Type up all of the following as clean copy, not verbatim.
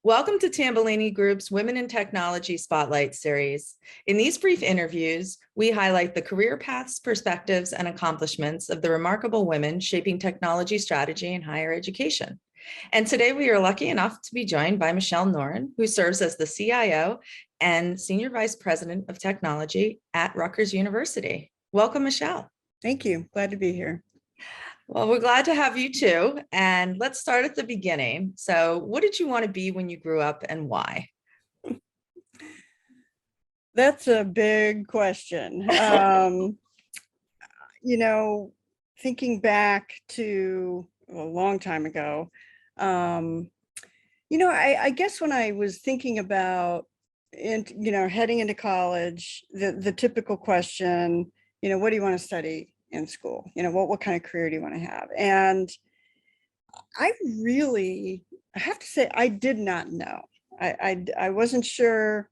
Welcome to Tambellini Group's Women in Technology Spotlight Series. In these brief interviews, we highlight the career paths, perspectives, and accomplishments of the remarkable women shaping technology strategy in higher education. And today we are lucky enough to be joined by Michele Norin, who serves as the CIO and Senior Vice President of Technology at Rutgers University. Welcome, Michele. Thank you. Glad to be here. Well, we're glad to have you too. And let's start at the beginning. So what did you want to be when you grew up and why? That's a big question. Thinking back to a long time ago, I guess when I was thinking about, heading into college, the typical question, what do you want to study in school? What kind of career do you want to have? And I have to say, I did not know. I wasn't sure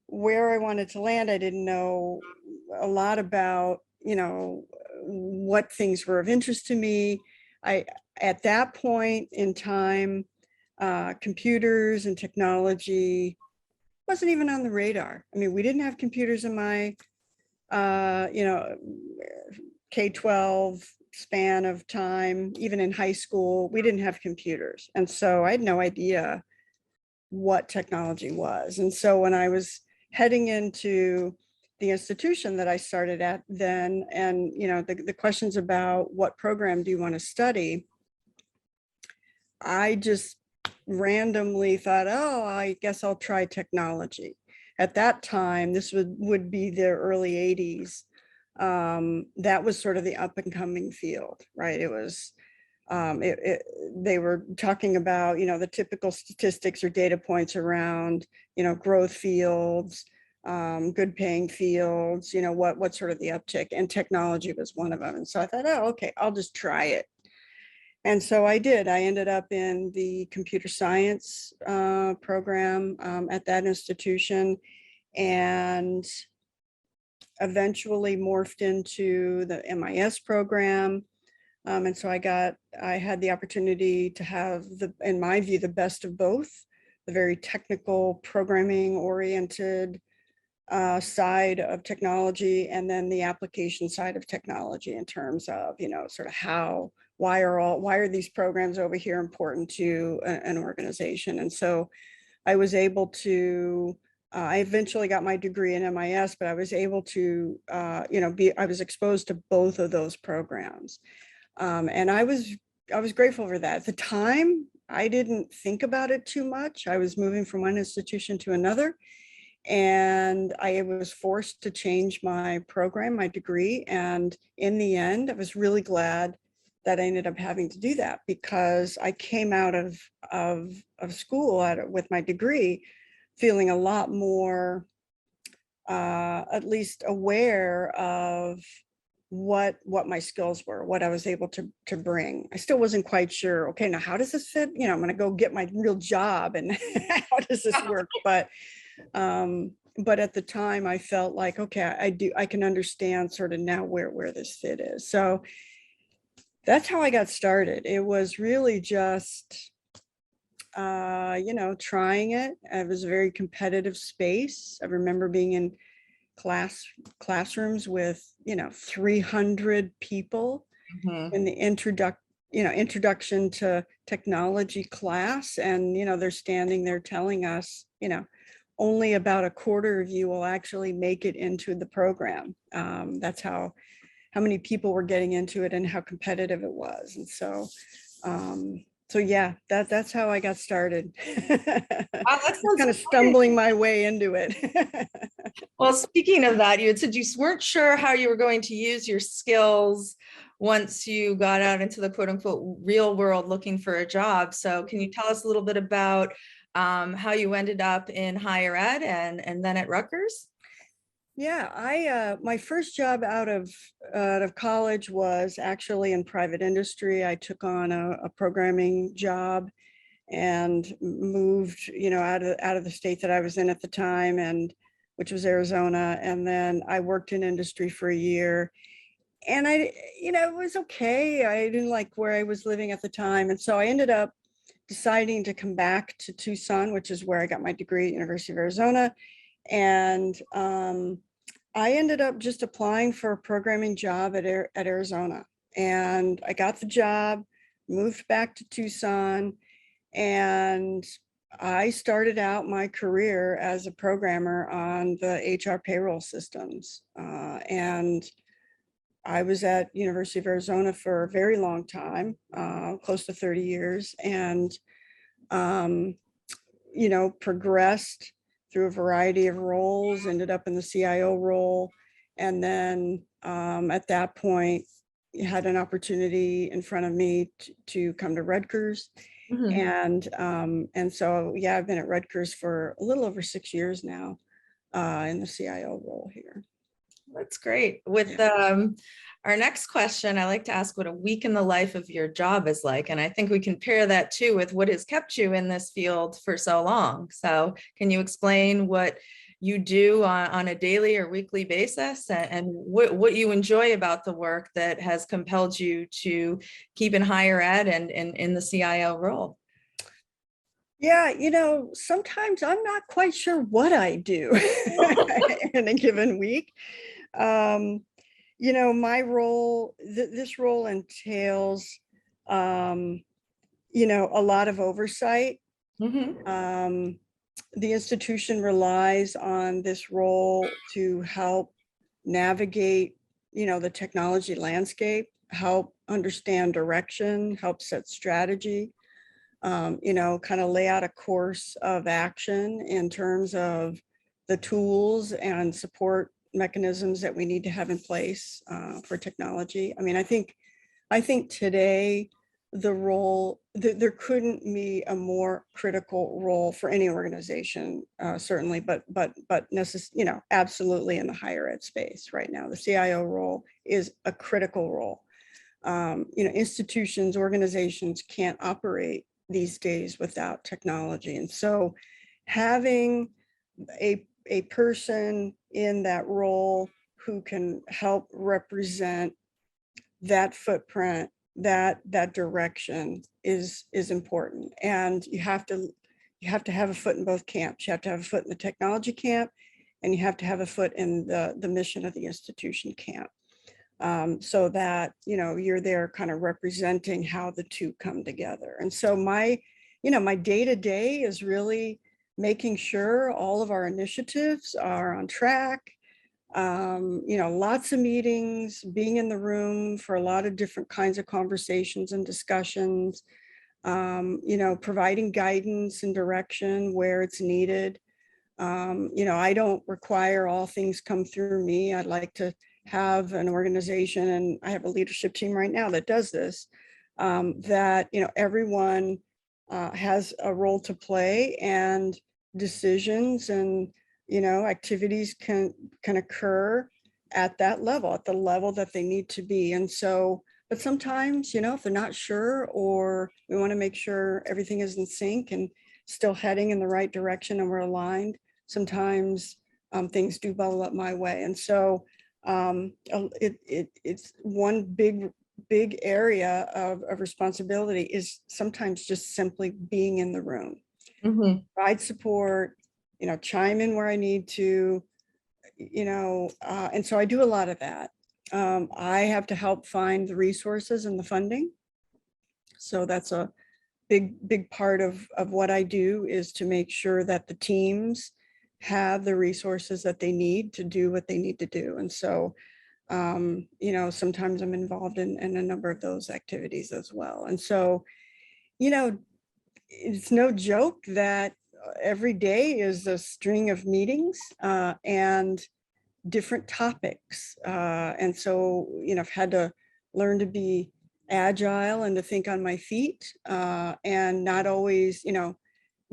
where I wanted to land. I didn't know a lot about, what things were of interest to me. At that point in time, computers and technology wasn't even on the radar. I mean, we didn't have computers in my, K-12 span of time. Even in high school, we didn't have computers. And so I had no idea what technology was. And so when I was heading into the institution that I started at then, and the questions about what program do you want to study, I just randomly thought, oh, I guess I'll try technology. At that time, this would be the early 80s. That was sort of the up and coming field, right? It was, they were talking about, the typical statistics or data points around, growth fields, good paying fields, what sort of the uptick, and technology was one of them. And so I thought, oh, okay, I'll just try it. And so I did. I ended up in the computer science program at that institution, and eventually morphed into the MIS program. And so I had the opportunity to have, in my view, the best of both, the very technical programming oriented side of technology, and then the application side of technology in terms of, sort of why are these programs over here important to an organization. And so I was able to, I eventually got my degree in MIS, but I was able to, I was exposed to both of those programs. And I was grateful for that. At the time, I didn't think about it too much. I was moving from one institution to another, and I was forced to change my program, my degree. And in the end, I was really glad that I ended up having to do that, because I came out of school with my degree feeling a lot more, at least aware of what my skills were, what I was able to bring. I still wasn't quite sure, okay, now how does this fit? I'm going to go get my real job, and how does this work? But at the time I felt like, okay, I can understand sort of now where this fit is. So that's how I got started. It was really just, trying it. It was a very competitive space. I remember being in classrooms with, 300 people in the introduction to technology class. And, they're standing there telling us, only about a quarter of you will actually make it into the program. That's how many people were getting into it and how competitive it was. And so, yeah, that's how I got started. Wow, that sounds kind of stumbling my way into it. Well, speaking of that, you had said you weren't sure how you were going to use your skills once you got out into the quote unquote real world looking for a job. So can you tell us a little bit about how you ended up in higher ed and then at Rutgers? Yeah, my first job out of college was actually in private industry. I took on a programming job and moved, out of the state that I was in at the time, and which was Arizona. And then I worked in industry for a year, and it was okay. I didn't like where I was living at the time, and so I ended up deciding to come back to Tucson, which is where I got my degree at University of Arizona. And I ended up just applying for a programming job at Arizona. And I got the job, moved back to Tucson, and I started out my career as a programmer on the HR payroll systems. And I was at University of Arizona for a very long time, close to 30 years, and progressed through a variety of roles, ended up in the CIO role. And then at that point, had an opportunity in front of me to come to Rutgers. And so, yeah, I've been at Rutgers for a little over 6 years now in the CIO role here. That's great. With our next question, I like to ask what a week in the life of your job is like. And I think we can pair that too with what has kept you in this field for so long. So can you explain what you do on a daily or weekly basis, and what you enjoy about the work that has compelled you to keep in higher ed and in the CIO role? Yeah, sometimes I'm not quite sure what I do in a given week. My role, this role entails, a lot of oversight. The institution relies on this role to help navigate, the technology landscape, help understand direction, help set strategy, kind of lay out a course of action in terms of the tools and support mechanisms that we need to have in place for technology. I mean, I think today the role, there couldn't be a more critical role for any organization, certainly, but absolutely in the higher ed space right now. The CIO role is a critical role. Institutions, organizations can't operate these days without technology. And so having a person in that role who can help represent that footprint, that direction is important. And you have to have a foot in both camps. You have to have a foot in the technology camp, and you have to have a foot in the mission of the institution camp. So that, you're there kind of representing how the two come together. And so my day-to-day is really making sure all of our initiatives are on track. Lots of meetings, being in the room for a lot of different kinds of conversations and discussions, providing guidance and direction where it's needed. I don't require all things come through me. I'd like to have an organization, and I have a leadership team right now that does this, that, everyone has a role to play, and decisions and, activities can occur at that level, at the level that they need to be. And so, but sometimes, if they're not sure, or we want to make sure everything is in sync and still heading in the right direction and we're aligned, sometimes things do bubble up my way. And so it's one big area of responsibility is sometimes just simply being in the room, provide support, chime in where I need to, and so I do a lot of that. I have to help find the resources and the funding. So that's a big part of what I do, is to make sure that the teams have the resources that they need to do what they need to do. And so, sometimes I'm involved in a number of those activities as well. And so, it's no joke that every day is a string of meetings and different topics. And so, I've had to learn to be agile and to think on my feet, and not always,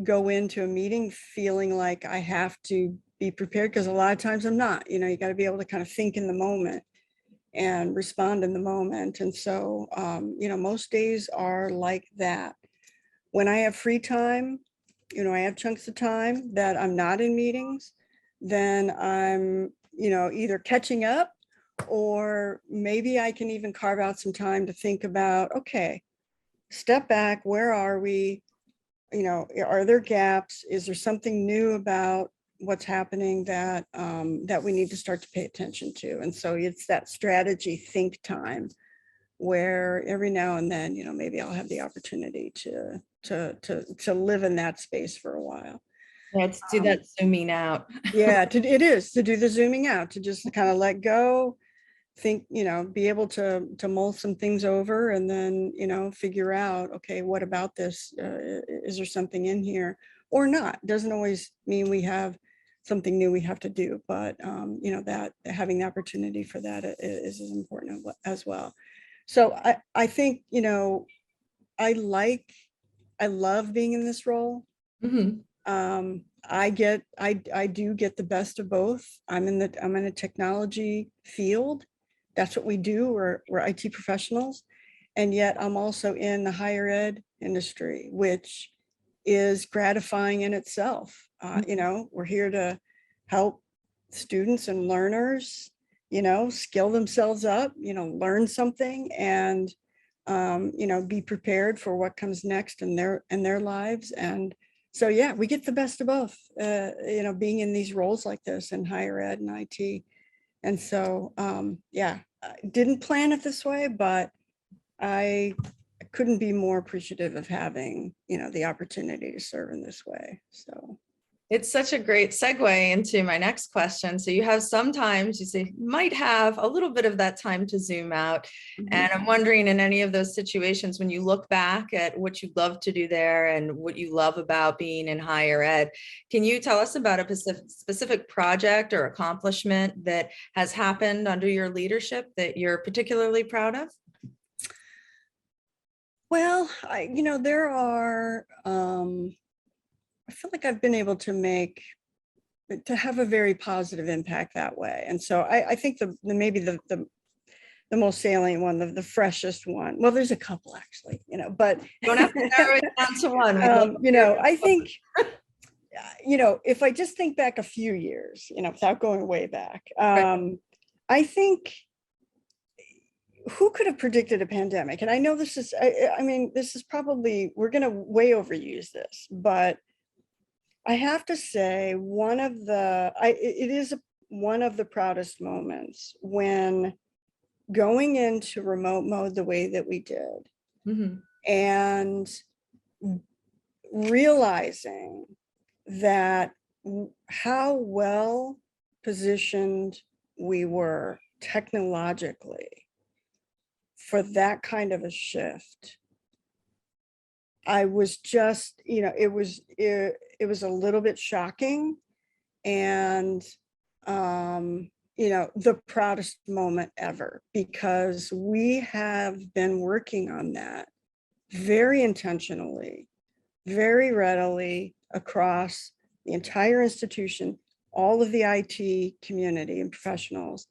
go into a meeting feeling like I have to be prepared, because a lot of times I'm not. You got to be able to kind of think in the moment and respond in the moment. And so, most days are like that. When I have free time, I have chunks of time that I'm not in meetings, then I'm, either catching up, or maybe I can even carve out some time to think about, okay, step back, where are we? are there gaps? Is there something new about what's happening that that we need to start to pay attention to? And so it's that strategy think time where every now and then, maybe I'll have the opportunity to live in that space for a while. Let's do that zooming out. Yeah, it is to do the zooming out, to just kind of let go, think, be able to mull some things over, and then, figure out, okay, what about this? Is there something in here or not? Doesn't always mean we have something new we have to do, but that having the opportunity for that is as important as well. So I think, I love being in this role. Mhm. I do get the best of both. I'm in a technology field. That's what we do. We're IT professionals. And yet I'm also in the higher ed industry, which is gratifying in itself. We're here to help students and learners, skill themselves up, learn something, and be prepared for what comes next in their lives. And so, yeah, we get the best of both, being in these roles like this in higher ed and IT. And so, yeah, I didn't plan it this way, but I couldn't be more appreciative of having, the opportunity to serve in this way. So. It's such a great segue into my next question. So you have sometimes, you say, might have a little bit of that time to zoom out. Mhm. And I'm wondering, in any of those situations, when you look back at what you love to do there and what you love about being in higher ed, can you tell us about a specific project or accomplishment that has happened under your leadership that you're particularly proud of? Well, there are, I feel like I've been able to have a very positive impact that way. And so I think maybe the most salient one, the freshest one. Well, there's a couple actually, but You don't have to narrow it down to one. I think, if I just think back a few years, without going way back, I think, who could have predicted a pandemic? And I know this is, I mean, this is probably, we're going to way overuse this, but I have to say it is one of the proudest moments when going into remote mode the way that we did, Mhm. and realizing that how well positioned we were technologically for that kind of a shift. I was just, it was a little bit shocking, and the proudest moment ever, because we have been working on that very intentionally, very readily across the entire institution, all of the IT community and professionals.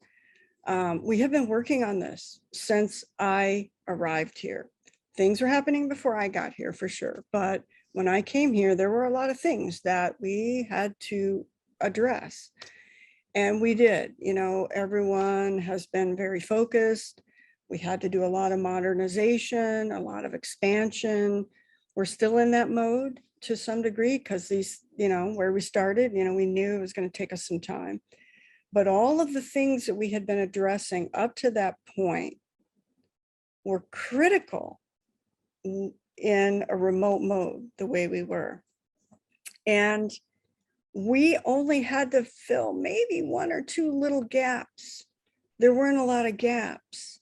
We have been working on this since I arrived here. Things were happening before I got here for sure, but when I came here, there were a lot of things that we had to address. And we did, everyone has been very focused. We had to do a lot of modernization, a lot of expansion. We're still in that mode to some degree, because these, where we started, we knew it was going to take us some time. But all of the things that we had been addressing up to that point were critical in a remote mode the way we were. And we only had to fill maybe one or two little gaps. There weren't a lot of gaps,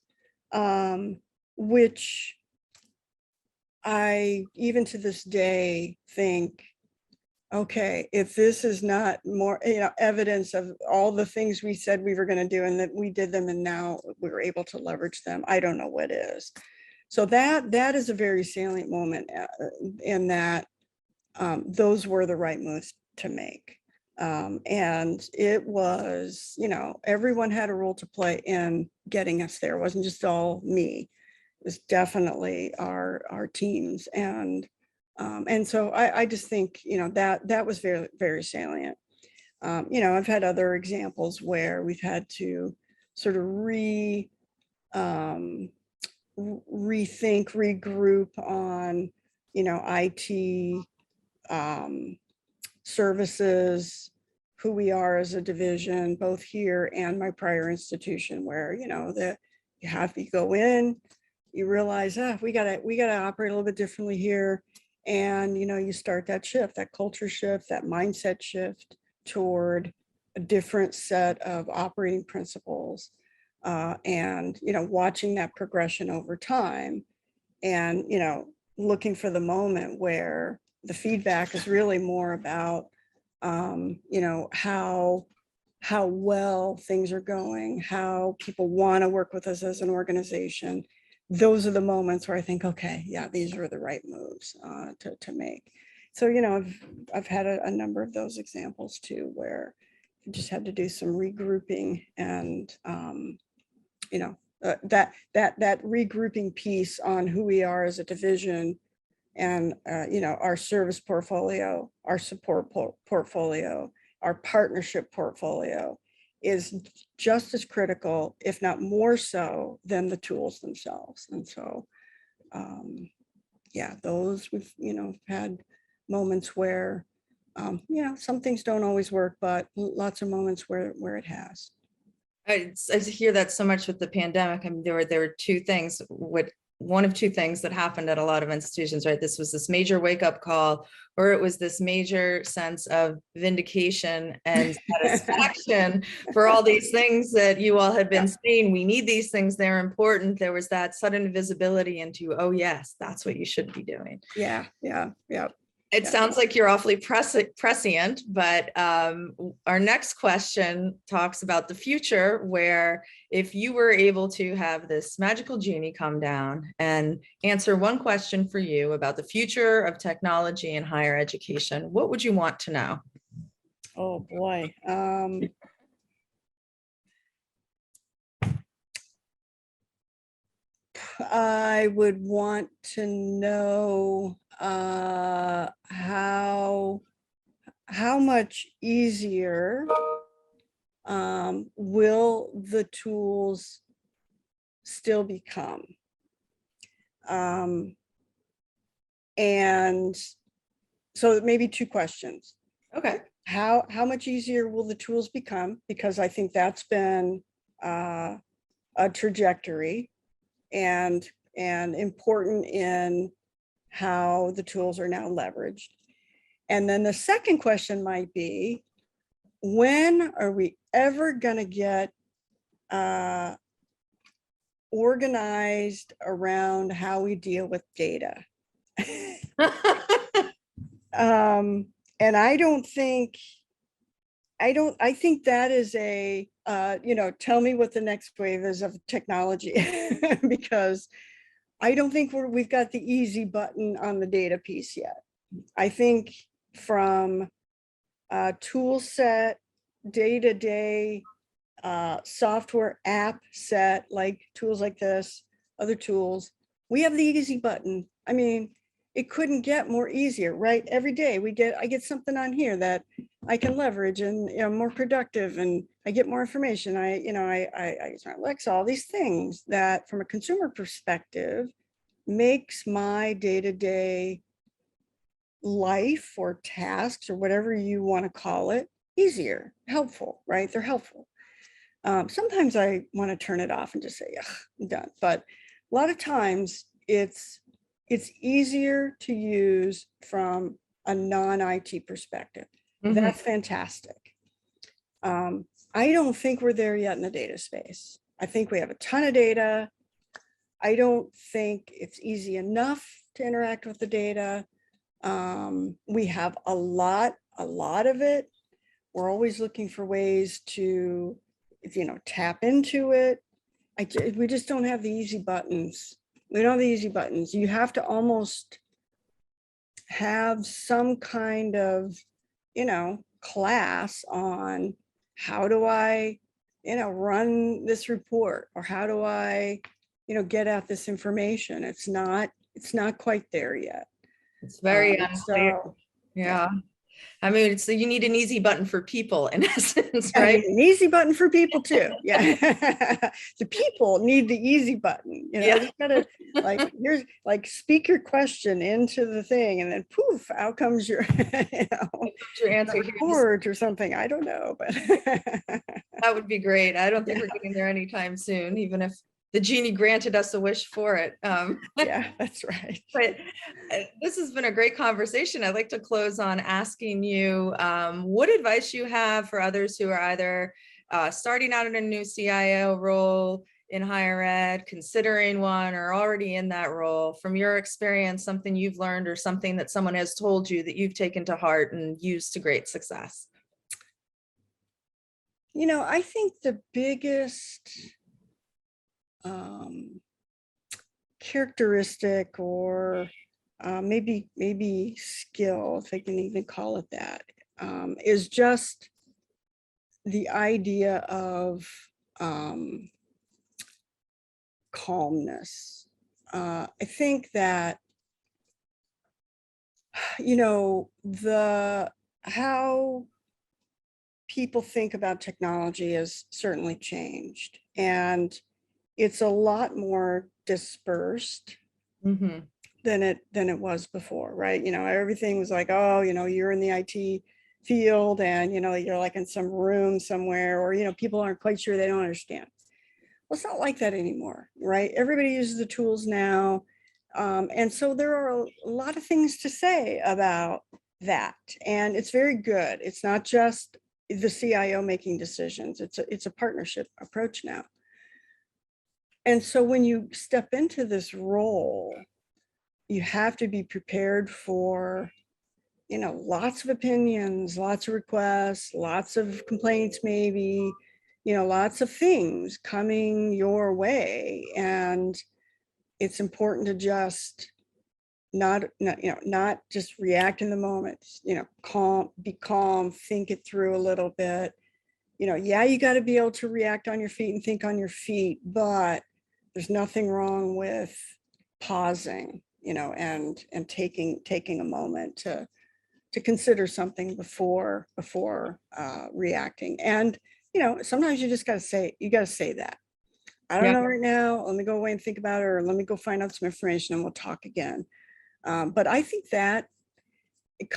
which I, even to this day, think, okay, if this is not more, evidence of all the things we said we were going to do and that we did them and now we were able to leverage them, I don't know what is. So that is a very salient moment in that those were the right moves to make. And it was, everyone had a role to play in getting us there. It wasn't just all me. It was definitely our teams. And so I just think, that was very, very salient. I've had other examples where we've had to sort of rethink, regroup on, IT services, who we are as a division, both here and my prior institution, where, you know, that you go in, you realize, we gotta operate a little bit differently here. And, you know, you start that shift, that culture shift, that mindset shift toward a different set of operating principles. And, you know, watching that progression over time and, you know, looking for the moment where the feedback is really more about, you know, how well things are going, how people want to work with us as an organization. Those are the moments where I think, okay, yeah, these are the right moves to make. So, you know, I've had a number of those examples too, where you just had to do some regrouping and, you know, that regrouping piece on who we are as a division and, you know, our service portfolio, our support portfolio, our partnership portfolio is just as critical, if not more so, than the tools themselves. And so, yeah, those we've, you know, had moments where, you know, some things don't always work, but lots of moments where it has. I hear that so much with the pandemic. I mean, there were two things, one of two things that happened at a lot of institutions, right? This was this major wake up call, or it was this major sense of vindication and satisfaction for all these things that you all had been saying. We need these things, they're important. There was that sudden visibility into, oh yes, that's what you should be doing. Yeah. It sounds like you're awfully prescient, but our next question talks about the future, where if you were able to have this magical genie come down and answer one question for you about the future of technology in higher education, what would you want to know? Oh boy. I would want to know how much easier will the tools still become? And so maybe two questions. Okay. How much easier will the tools become? Because I think that's been a trajectory and important in how the tools are now leveraged. And then the second question might be, when are we ever going to get organized around how we deal with data? And I think that is a, you know, tell me what the next wave is of technology, because I don't think we've got the easy button on the data piece yet. I think from tool set, day-to-day software app set, like tools like this, other tools, we have the easy button. I mean, it couldn't get more easier, right? Every day I get something on here that I can leverage and, you know, more productive, and I get more information. I use my Alexa, all these things that from a consumer perspective makes my day-to-day life or tasks or whatever you want to call it easier, helpful, right? They're helpful. Sometimes I want to turn it off and just say, yeah, I'm done. But a lot of times it's easier to use from a non-IT perspective. Mm-hmm. That's fantastic. I don't think we're there yet in the data space. I think we have a ton of data. I don't think it's easy enough to interact with the data. We have a lot of it. We're always looking for ways to, you know, tap into it. We just don't have the easy buttons. We don't have the easy buttons. You have to almost have some kind of, you know, class on how do I, you know, run this report, or how do I, you know, get at this information. It's not quite there yet. It's very unclear. So, yeah. I mean, it's you need an easy button for people in essence, I right? need an easy button for people too. Yeah. The people need the easy button. Yeah. Just gotta here's speak your question into the thing and then poof, out comes your, Your answer here. report or something. I don't know, but That would be great. I don't think Yeah. we're getting there anytime soon, even if the genie granted us a wish for it. Yeah, that's right. But this has been a great conversation. I'd like to close on asking you what advice you have for others who are either starting out in a new CIO role in higher ed, considering one, or already in that role. From your experience, something you've learned or something that someone has told you that you've taken to heart and used to great success. I think the biggest characteristic or maybe skill, if I can even call it that, is just the idea of calmness. I think that how people think about technology has certainly changed, and it's a lot more dispersed Mm-hmm. than it was before, right? Everything was like, oh, you're in the IT field and you're like in some room somewhere, or people aren't quite sure, they don't understand. Well, it's not like that anymore, right? Everybody uses the tools now. And so there are a lot of things to say about that. And it's very good. It's not just the CIO making decisions. It's a partnership approach now. And so when you step into this role, you have to be prepared for, lots of opinions, lots of requests, lots of complaints, maybe, lots of things coming your way. And it's important to just not just react in the moment, be calm, think it through a little bit. Yeah, you got to be able to react on your feet and think on your feet, but there's nothing wrong with pausing, and taking a moment to consider something before reacting. And sometimes you just got to say, that I don't Yeah. know right now, let me go away and think about it, or let me go find out some information and we'll talk again. But I think that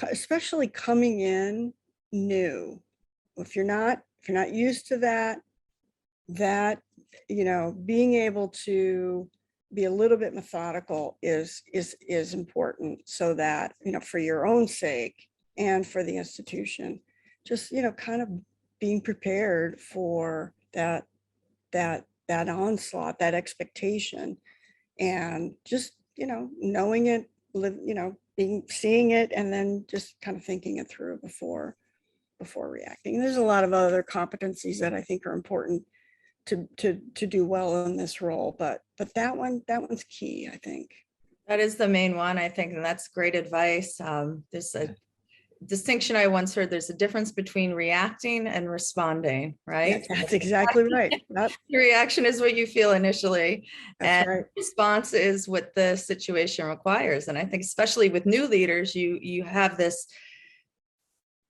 especially coming in new, if you're not used to that being able to be a little bit methodical is important, so that for your own sake and for the institution, just kind of being prepared for that onslaught, that expectation, and just knowing it, seeing it, and then just kind of thinking it through before reacting. There's a lot of other competencies that I think are important to do well in this role, but that one's key, I think. That is the main one, I think, and that's great advice. There's a distinction I once heard. There's a difference between reacting and responding, right? Yeah, that's exactly right. The reaction is what you feel initially, That's and right. response is what the situation requires. And I think especially with new leaders, you have this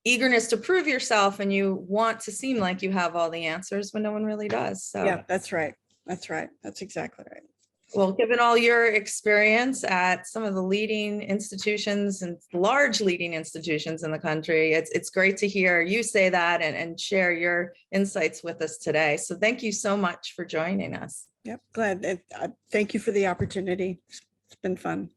eagerness to prove yourself, and you want to seem like you have all the answers when no one really does. So Yeah, that's right. That's exactly right. well, given all your experience at some of the leading institutions and large leading institutions in the country, it's great to hear you say that and share your insights with us today. So thank you so much for joining us. Yep, glad. Thank you for the opportunity. It's been fun.